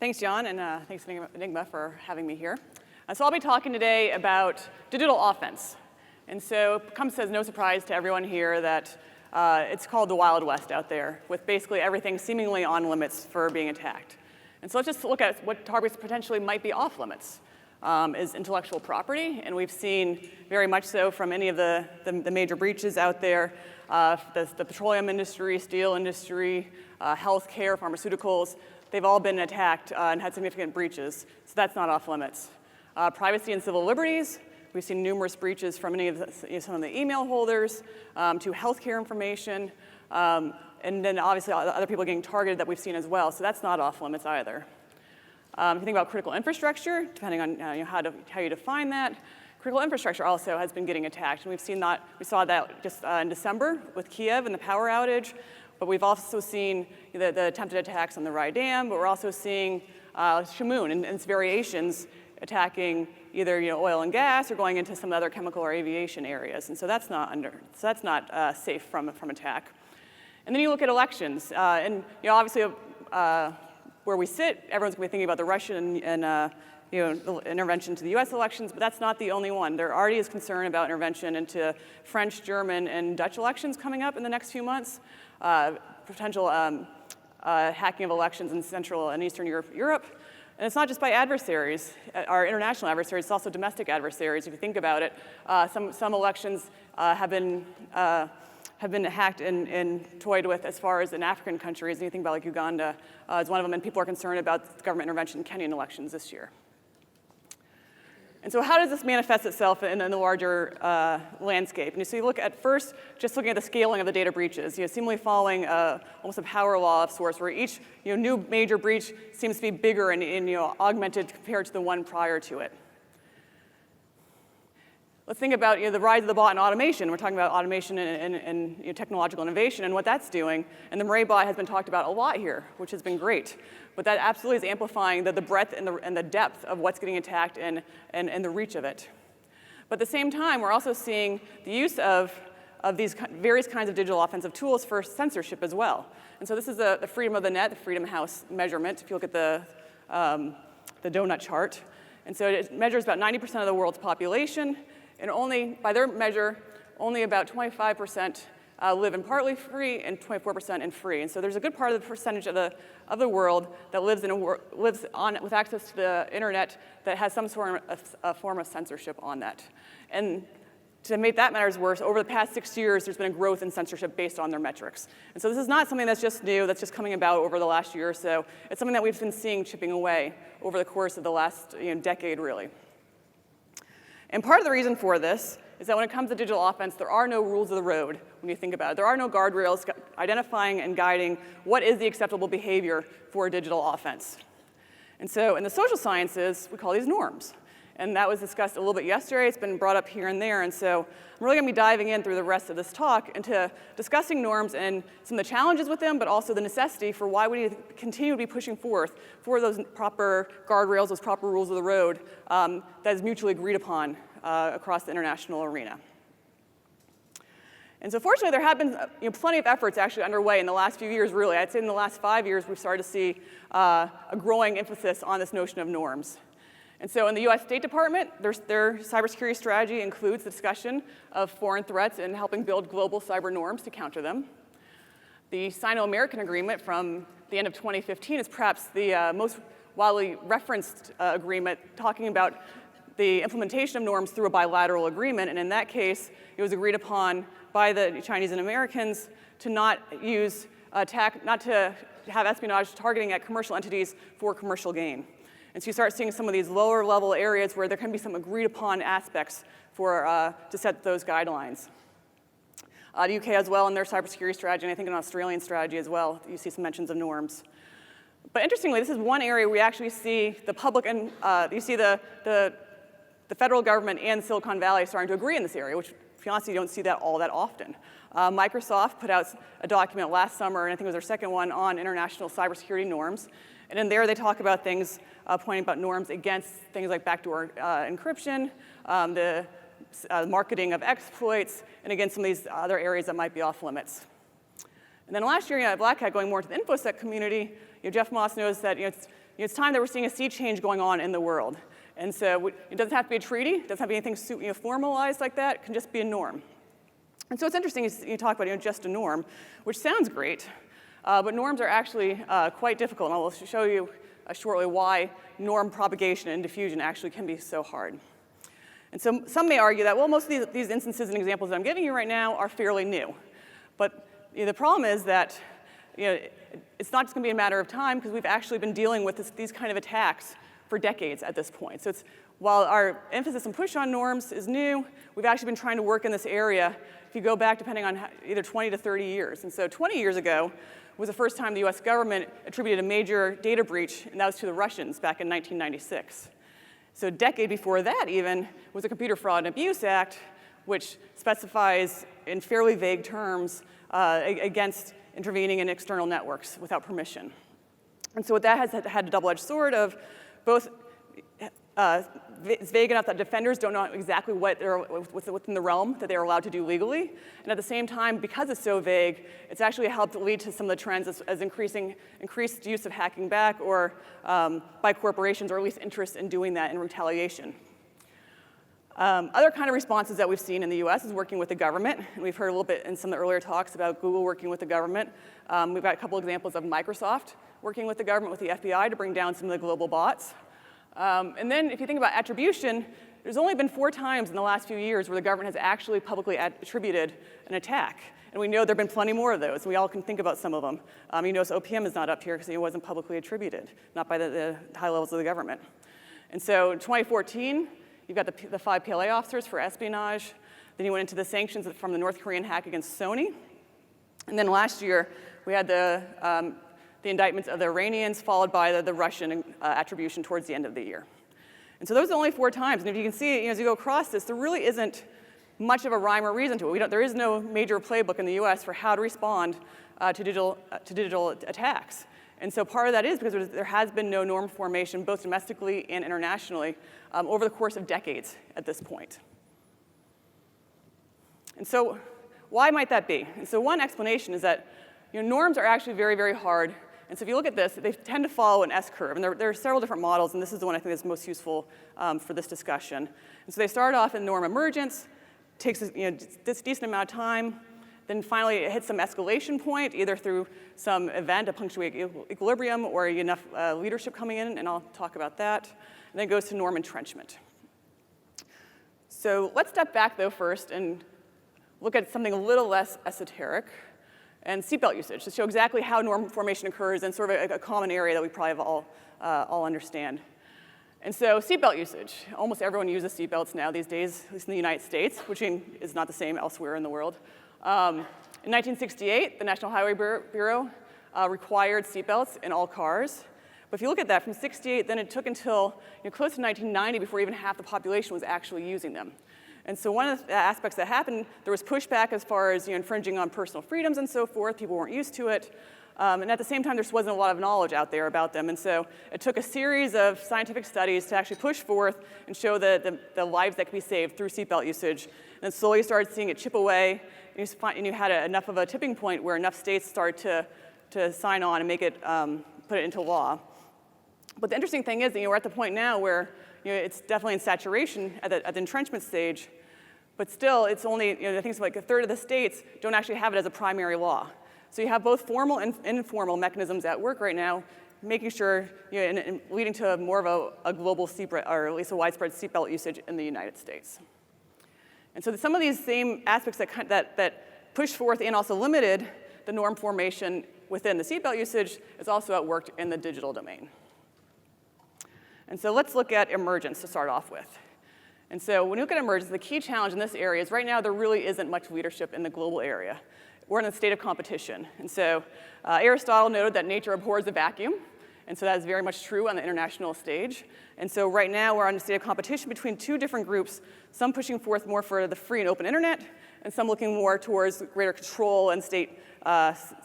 Thanks, John, and thanks Enigma for having me here. So I'll be talking today about digital offense. And so it comes as no surprise to everyone here that it's called the Wild West out there, with basically everything seemingly on limits for being attacked. And so let's just look at what targets potentially might be off limits. Is intellectual property, and we've seen very much so from any of the major breaches out there, the petroleum industry, steel industry, healthcare, pharmaceuticals, they've all been attacked and had significant breaches, so that's not off limits. Privacy and civil liberties, we've seen numerous breaches from some of the email holders to healthcare information, and then obviously other people getting targeted that we've seen as well, so that's not off limits either. If you think about critical infrastructure, depending on how you define that, critical infrastructure also has been getting attacked. And we saw that just in December with Kiev and the power outage. But we've also seen the attempted attacks on the Rai Dam. But we're also seeing Shamoon and its variations attacking either oil and gas or going into some other chemical or aviation areas. And so that's not safe from attack. And then you look at elections, and obviously. Where we sit, everyone's going to be thinking about the Russian and the intervention to the U.S. elections, but that's not the only one. There already is concern about intervention into French, German, and Dutch elections coming up in the next few months, potential hacking of elections in Central and Eastern Europe. And it's not just by adversaries, our international adversaries, it's also domestic adversaries. If you think about it, some elections have been hacked and toyed with as far as in African countries. And you think about like Uganda is one of them, and people are concerned about government intervention in Kenyan elections this year. And so how does this manifest itself in the larger landscape? And so you look at first, just looking at the scaling of the data breaches, seemingly following almost a power law of sorts, where each new major breach seems to be bigger and augmented compared to the one prior to it. Let's think about the rise of the bot and automation. We're talking about automation and technological innovation and what that's doing. And the Murray bot has been talked about a lot here, which has been great. But that absolutely is amplifying the breadth and the depth of what's getting attacked and the reach of it. But at the same time, we're also seeing the use of these various kinds of digital offensive tools for censorship as well. And so this is the freedom of the net, the Freedom House measurement, if you look at the donut chart. And so it measures about 90% of the world's population. And only, by their measure, only about 25% live in partly free and 24% in free. And so there's a good part of the percentage of the world that lives with access to the internet that has some sort of a form of censorship on that. And to make that matters worse, over the past 6 years, there's been a growth in censorship based on their metrics. And so this is not something that's just new, that's just coming about over the last year or so. It's something that we've been seeing chipping away over the course of the last decade, really. And part of the reason for this is that when it comes to digital offense, there are no rules of the road when you think about it. There are no guardrails identifying and guiding what is the acceptable behavior for a digital offense. And so in the social sciences, we call these norms. And that was discussed a little bit yesterday. It's been brought up here and there. And so I'm really going to be diving in through the rest of this talk into discussing norms and some of the challenges with them, but also the necessity for why we continue to be pushing forth for those proper guardrails, those proper rules of the road that is mutually agreed upon across the international arena. And so fortunately, there have been plenty of efforts actually underway in the last few years, really. I'd say in the last 5 years, we've started to see a growing emphasis on this notion of norms. And so in the US State Department, their cybersecurity strategy includes the discussion of foreign threats and helping build global cyber norms to counter them. The Sino-American agreement from the end of 2015 is perhaps the most widely referenced agreement talking about the implementation of norms through a bilateral agreement. And in that case, it was agreed upon by the Chinese and Americans to not to have espionage targeting at commercial entities for commercial gain. And so you start seeing some of these lower level areas where there can be some agreed upon aspects to set those guidelines. The UK as well in their cybersecurity strategy, and I think an Australian strategy as well, you see some mentions of norms. But interestingly, this is one area where we actually see the public and you see the federal government and Silicon Valley starting to agree in this area, which, if you honestly, you don't see that all that often. Microsoft put out a document last summer, and I think it was their second one, on international cybersecurity norms. And in there, they talk about things, pointing about norms against things like backdoor encryption, the marketing of exploits, and against some of these other areas that might be off limits. And then last year, at Black Hat, going more to the InfoSec community, Jeff Moss noticed that it's time that we're seeing a sea change going on in the world. And so it doesn't have to be a treaty. It doesn't have to be anything formalized like that. It can just be a norm. And so it's interesting you talk about just a norm, which sounds great, but norms are actually quite difficult. And I'll show you shortly why norm propagation and diffusion actually can be so hard. And so some may argue that, well, most of these instances and examples that I'm giving you right now are fairly new. But the problem is that it's not just going to be a matter of time, because we've actually been dealing with these kind of attacks for decades at this point. So while our emphasis and push on norms is new, we've actually been trying to work in this area, if you go back, depending on either 20 to 30 years. And so 20 years ago was the first time the US government attributed a major data breach, and that was to the Russians back in 1996. So a decade before that even was the Computer Fraud and Abuse Act, which specifies in fairly vague terms against intervening in external networks without permission. And so what that has had a double-edged sword of both it's vague enough that defenders don't know exactly what's within the realm that they're allowed to do legally. And at the same time, because it's so vague, it's actually helped lead to some of the trends as increased use of hacking back or by corporations, or at least interest in doing that in retaliation. Other kind of responses that we've seen in the US is working with the government. And we've heard a little bit in some of the earlier talks about Google working with the government. We've got a couple examples of Microsoft working with the government, with the FBI, to bring down some of the global bots. And then if you think about attribution, there's only been 4 times in the last few years where the government has actually publicly attributed an attack. And we know there have been plenty more of those. We all can think about some of them. You notice OPM is not up here because it wasn't publicly attributed, not by the high levels of the government. And so in 2014, you've got the 5 PLA officers for espionage. Then you went into the sanctions from the North Korean hack against Sony. And then last year, we had the indictments of the Iranians, followed by the Russian attribution towards the end of the year. And so those are only 4 times. And if you can see, as you go across this, there really isn't much of a rhyme or reason to it. There is no major playbook in the US for how to respond to digital attacks. And so part of that is because there has been no norm formation, both domestically and internationally, over the course of decades at this point. And so why might that be? And so one explanation is that norms are actually very, very hard. And so if you look at this, they tend to follow an S-curve. And there are several different models, and this is the one I think is most useful for this discussion. And so they start off in norm emergence, takes this decent amount of time, then finally it hits some escalation point, either through some event, a punctuated equilibrium, or enough leadership coming in, and I'll talk about that. And then it goes to norm entrenchment. So let's step back, though, first and look at something a little less esoteric, and SEATBELT usage, to show exactly how norm formation occurs in sort of a common area that we probably all understand. And so SEATBELT usage, almost everyone uses seatbelts now these days, at least in the United States, which is not the same elsewhere in the world. In 1968, the National Highway Bureau required seatbelts in all cars. But if you look at that, from 68, then it took until close to 1990 before even half the population was actually using them. And so one of the aspects that happened, there was pushback as far as infringing on personal freedoms and so forth. People weren't used to it. And at the same time, there just wasn't a lot of knowledge out there about them. And so it took a series of scientific studies to actually push forth and show the lives that could be saved through seatbelt usage. And then slowly you started seeing it chip away. And you had enough of a tipping point where enough states started to sign on and make it, put it into law. But the interesting thing is that we're at the point now where it's definitely in saturation at the entrenchment stage, but still it's only, I think it's like 1/3 of the states don't actually have it as a primary law. So you have both formal and informal mechanisms at work right now, making sure, and leading to more of a global seatbelt, or at least a widespread seatbelt usage in the United States. And so some of these same aspects that pushed forth and also limited the norm formation within the seatbelt usage is also at work in the digital domain. And so let's look at emergence to start off with. And so when you look at emergence, the key challenge in this area is right now there really isn't much leadership in the global area. We're in a state of competition. And so Aristotle noted that nature abhors a vacuum. And so that is very much true on the international stage. And so right now we're in a state of competition between 2 different groups, some pushing forth more for the free and open internet, and some looking more towards greater control and state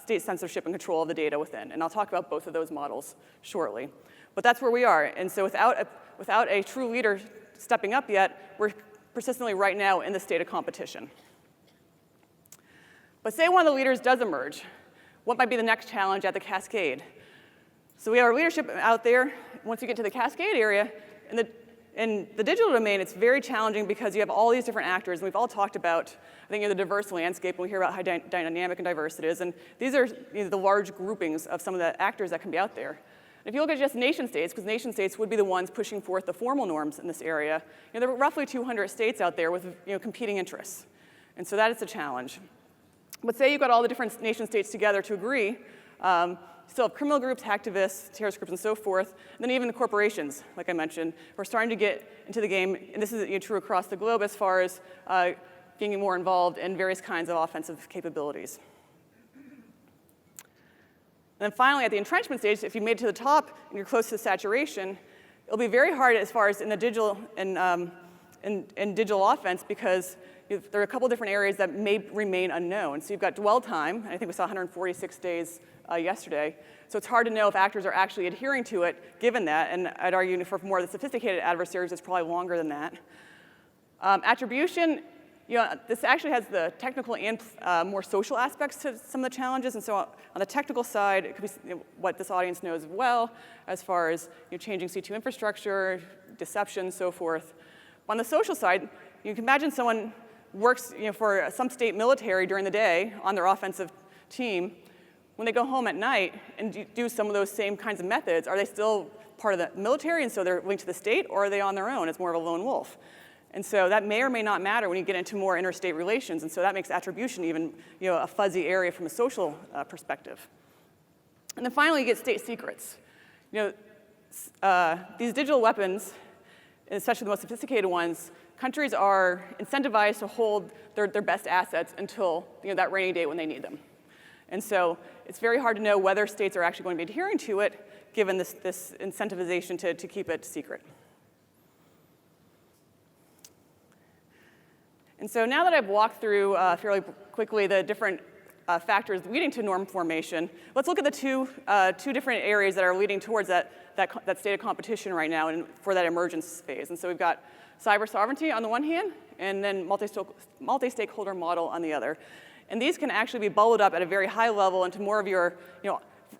censorship and control of the data within. And I'll talk about both of those models shortly. But that's where we are. And so without a true leader stepping up yet, we're persistently right now in the state of competition. But say one of the leaders does emerge. What might be the next challenge at the cascade? So we have our leadership out there. Once you get to the cascade area, in the digital domain, it's very challenging because you have all these different actors, and we've all talked about, I think, the diverse landscape, and we hear about how dynamic and diverse it is, and these are the large groupings of some of the actors that can be out there. And if you look at just nation states, because nation states would be the ones pushing forth the formal norms in this area, there are roughly 200 states out there with competing interests, and so that is a challenge. But say you've got all the different nation states together to agree, you still have criminal groups, hacktivists, terrorist groups, and so forth, and then even the corporations, like I mentioned, who are starting to get into the game, and this is true across the globe as far as getting more involved in various kinds of offensive capabilities. And then finally, at the entrenchment stage, if you made it to the top and you're close to saturation, it'll be very hard as far as in the digital in digital offense because there are a couple different areas that may remain unknown. So you've got dwell time, and I think we saw 146 days yesterday. So it's hard to know if actors are actually adhering to it, given that, and I'd argue for more of the sophisticated adversaries, it's probably longer than that. Attribution, this actually has the technical and more social aspects to some of the challenges, and so on the technical side, it could be what this audience knows well, as far as changing C2 infrastructure, deception, so forth. On the social side, you can imagine someone works for some state military during the day on their offensive team. When they go home at night and do some of those same kinds of methods, are they still part of the military and so they're linked to the state, or are they on their own as more of a lone wolf? And so that may or may not matter when you get into more interstate relations, and so that makes attribution even a fuzzy area from a social perspective. And then finally, you get state secrets. These digital weapons, especially the most sophisticated ones, countries are incentivized to hold their best assets until that rainy day when they need them. And so it's very hard to know whether states are actually going to be adhering to it, given this incentivization to keep it secret. And so now that I've walked through fairly quickly the different factors leading to norm formation, let's look at the two different areas that are leading towards that state of competition right now and for that emergence phase. And so we've got cyber sovereignty on the one hand, and then multi-stakeholder model on the other. And these can actually be bubbled up at a very high level into more of your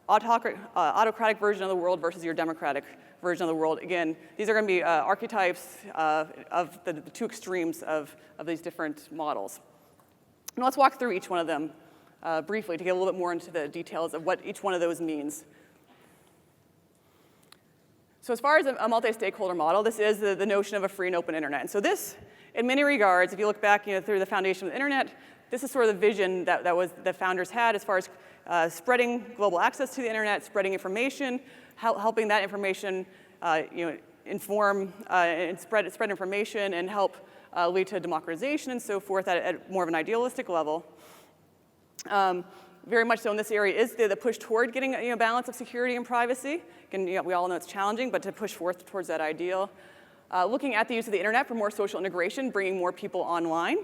autocratic version of the world versus your democratic version of the world. Again, these are going to be archetypes of the two extremes of these different models. And let's walk through each one of them briefly to get a little bit more into the details of what each one of those means. So as far as a multi-stakeholder model, this is the notion of a free and open internet. And so this, in many regards, if you look back through the foundation of the internet, this is sort of the vision that the founders had as far as spreading global access to the internet, spreading information, helping that information inform and spread information and help lead to democratization and so forth at more of an idealistic level. Very much so in this area is the push toward getting a balance of security and privacy. Again, we all know it's challenging, but to push forth towards that ideal. Looking at the use of the internet for more social integration, bringing more people online.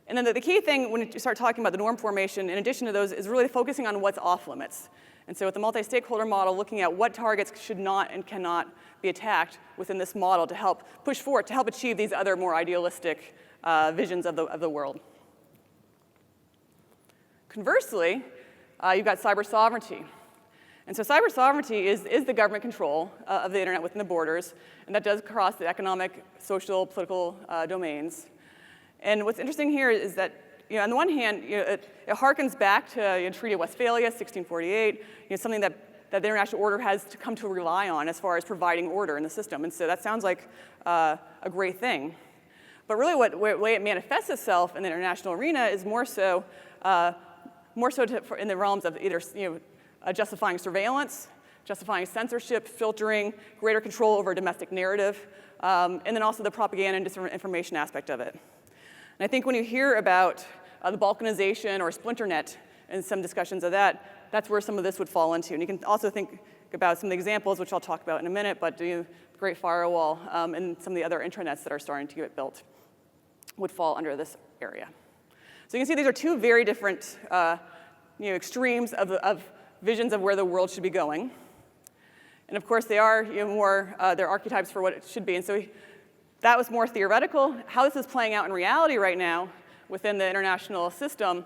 And then the key thing when you start talking about the norm formation, in addition to those, is really focusing on what's off limits. And so with the multi-stakeholder model, looking at what targets should not and cannot be attacked within this model to help push forward, to help achieve these other more idealistic visions of the world. Conversely, you've got cyber sovereignty. And so cyber sovereignty is the government control of the internet within the borders, and that does cross the economic, social, political domains. And what's interesting here is that, on the one hand, it harkens back to Treaty of Westphalia, 1648, something that the international order has to come to rely on as far as providing order in the system. And so that sounds like a great thing. But really, the way it manifests itself in the international arena is more so in the realms of either justifying surveillance, justifying censorship, filtering, greater control over a domestic narrative, and then also the propaganda and disinformation aspect of it. And I think when you hear about the balkanization or splinternet and some discussions of that, that's where some of this would fall into. And you can also think about some of the examples, which I'll talk about in a minute, but the Great Firewall and some of the other intranets that are starting to get built would fall under this area. So you can see these are two very different extremes of visions of where the world should be going. And of course, they are they're archetypes for what it should be. And so that was more theoretical. How this is playing out in reality right now within the international system,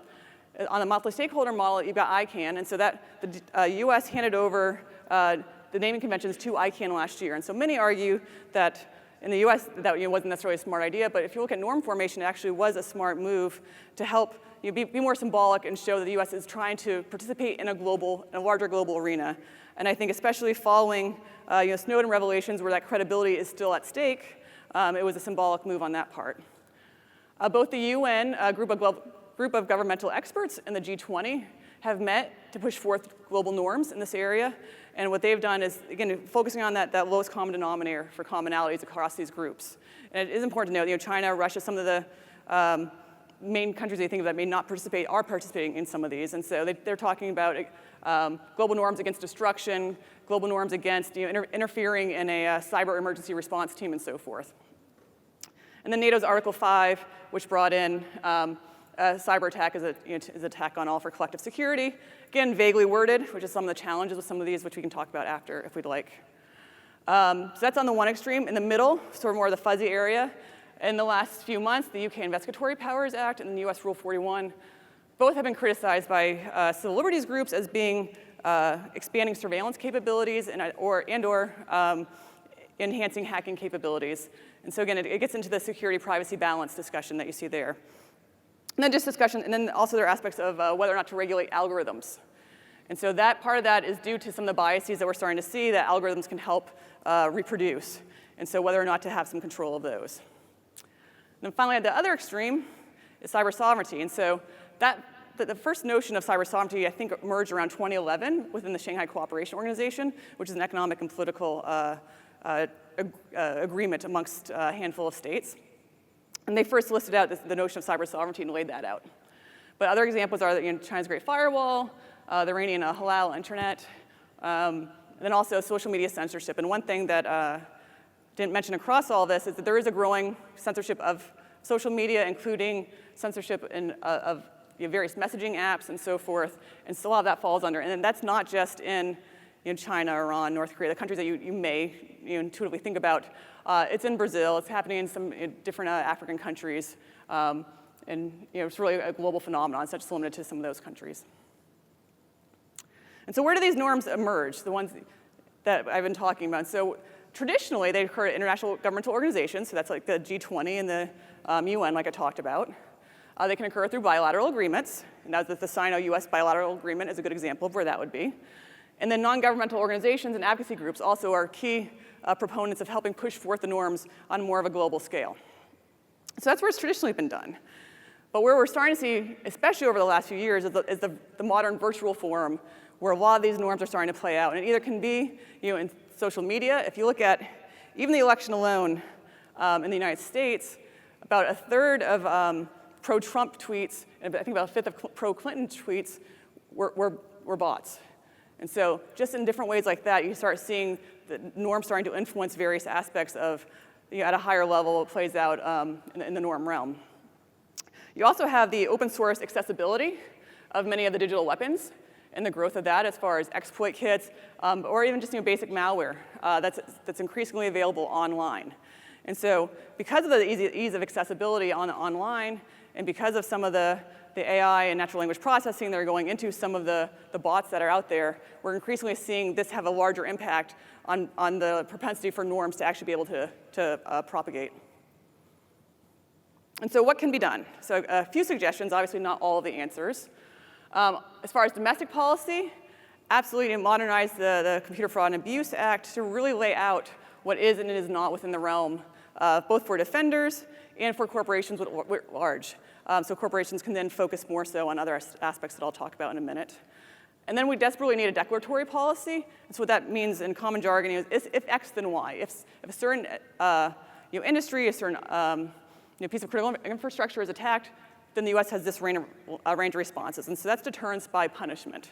on the multi-stakeholder model, you've got ICANN, and so that the US handed over the naming conventions to ICANN last year. And so many argue that in the US, that wasn't necessarily a smart idea, but if you look at norm formation, it actually was a smart move to help be more symbolic and show that the US is trying to participate in a larger global arena. And I think especially following Snowden revelations where that credibility is still at stake, it was a symbolic move on that part. Both the UN, a group of governmental experts, and the G20 have met to push forth global norms in this area. And what they've done is, again, focusing on that lowest common denominator for commonalities across these groups. And it is important to note, China, Russia, some of the main countries they think of that may not participate are participating in some of these. And so they're talking about global norms against destruction, global norms against interfering in a cyber emergency response team, and so forth. And then NATO's Article 5, which brought in cyber attack as an attack on all for collective security. Again, vaguely worded, which is some of the challenges with some of these, which we can talk about after if we'd like. So that's on the one extreme. In the middle, sort of more of the fuzzy area, in the last few months, the UK Investigatory Powers Act and the US Rule 41 both have been criticized by civil liberties groups as being expanding surveillance capabilities and/or enhancing hacking capabilities. And so again, it gets into the security-privacy balance discussion that you see there. And then just discussion, and then also there are aspects of whether or not to regulate algorithms. And so that part of that is due to some of the biases that we're starting to see that algorithms can help reproduce. And so whether or not to have some control of those. And then finally, at the other extreme is cyber sovereignty. And so the first notion of cyber sovereignty, I think, emerged around 2011 within the Shanghai Cooperation Organization, which is an economic and political agreement amongst a handful of states. And they first listed out the notion of cyber sovereignty and laid that out. But other examples are that, China's Great Firewall, the Iranian halal internet, and then also social media censorship. And one thing that didn't mention across all this is that there is a growing censorship of social media, including censorship of various messaging apps and so forth. And so a lot of that falls under. And that's not just in China, Iran, North Korea, the countries that you may intuitively think about. It's in Brazil. It's happening in some different African countries. And it's really a global phenomenon. It's not just limited to some of those countries. And so where do these norms emerge, the ones that I've been talking about? So traditionally, they occur at international governmental organizations. So that's like the G20 and the UN, like I talked about. They can occur through bilateral agreements. And the Sino-US bilateral agreement is a good example of where that would be. And then non-governmental organizations and advocacy groups also are key proponents of helping push forth the norms on more of a global scale. So that's where it's traditionally been done. But where we're starting to see, especially over the last few years, is the modern virtual forum, where a lot of these norms are starting to play out. And it either can be in social media. If you look at even the election alone in the United States, about a third of pro-Trump tweets, and I think about a fifth of pro-Clinton tweets were bots. And so just in different ways like that, you start seeing the norm starting to influence various aspects of, at a higher level, it plays out in the norm realm. You also have the open source accessibility of many of the digital weapons and the growth of that as far as exploit kits, or even just basic malware that's increasingly available online. And so because of the ease of accessibility online, and because of some of the AI and natural language processing that are going into some of the bots that are out there, we're increasingly seeing this have a larger impact on the propensity for norms to actually be able to propagate. And so what can be done? So a few suggestions, obviously not all of the answers. As far as domestic policy, absolutely modernize the Computer Fraud and Abuse Act to really lay out what is and is not within the realm, both for defenders and for corporations at large. So corporations can then focus more so on other aspects that I'll talk about in a minute. And then we desperately need a declaratory policy. And so what that means in common jargon is if X, then Y. If a certain industry, a certain piece of critical infrastructure is attacked, then the US has this range of responses. And so that's deterrence by punishment.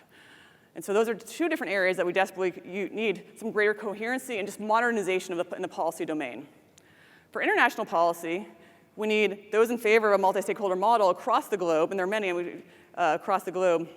And so those are two different areas that we desperately need some greater coherency and just modernization in the policy domain. For international policy, we need those in favor of a multi-stakeholder model across the globe, and there are many across the globe,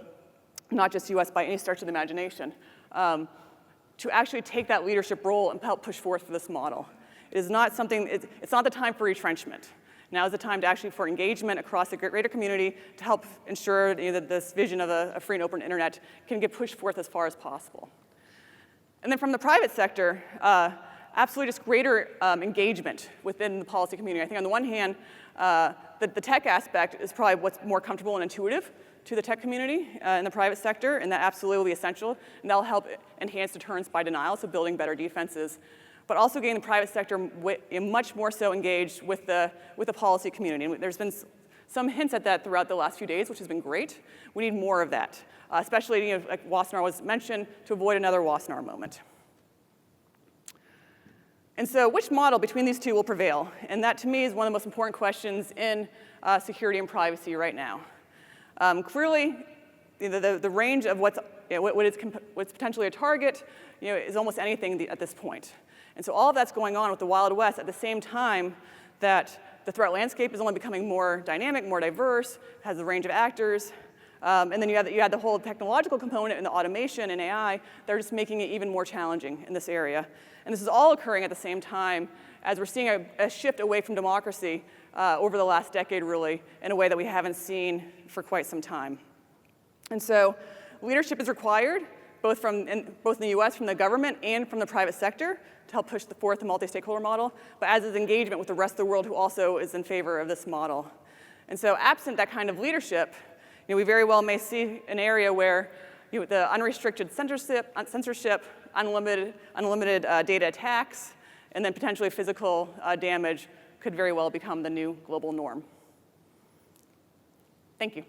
not just US by any stretch of the imagination, to actually take that leadership role and help push forth for this model. It is not something, it's not the time for retrenchment. Now is the time for engagement across the greater community to help ensure that this vision of a free and open internet can get pushed forth as far as possible. And then from the private sector, absolutely just greater engagement within the policy community. I think on the one hand, the tech aspect is probably what's more comfortable and intuitive to the tech community in the private sector, and that absolutely will be essential, and that'll help enhance deterrence by denial, so building better defenses. But also getting the private sector much more so engaged with the policy community. And there's been some hints at that throughout the last few days, which has been great. We need more of that, especially like Wassenaar was mentioned, to avoid another Wassenaar moment. And so which model between these two will prevail? And that, to me, is one of the most important questions in security and privacy right now. Clearly, the range of what's potentially a target is almost anything at this point. And so all of that's going on with the Wild West at the same time that the threat landscape is only becoming more dynamic, more diverse, has a range of actors. And then you had the whole technological component and the automation and AI. They're just making it even more challenging in this area. And this is all occurring at the same time as we're seeing a shift away from democracy over the last decade, really, in a way that we haven't seen for quite some time. And so leadership is required, both in the US from the government and from the private sector, to help push forth the multi-stakeholder model, but as is engagement with the rest of the world who also is in favor of this model. And so absent that kind of leadership, we very well may see an area where the unrestricted censorship, unlimited data attacks, and then potentially physical damage could very well become the new global norm. Thank you.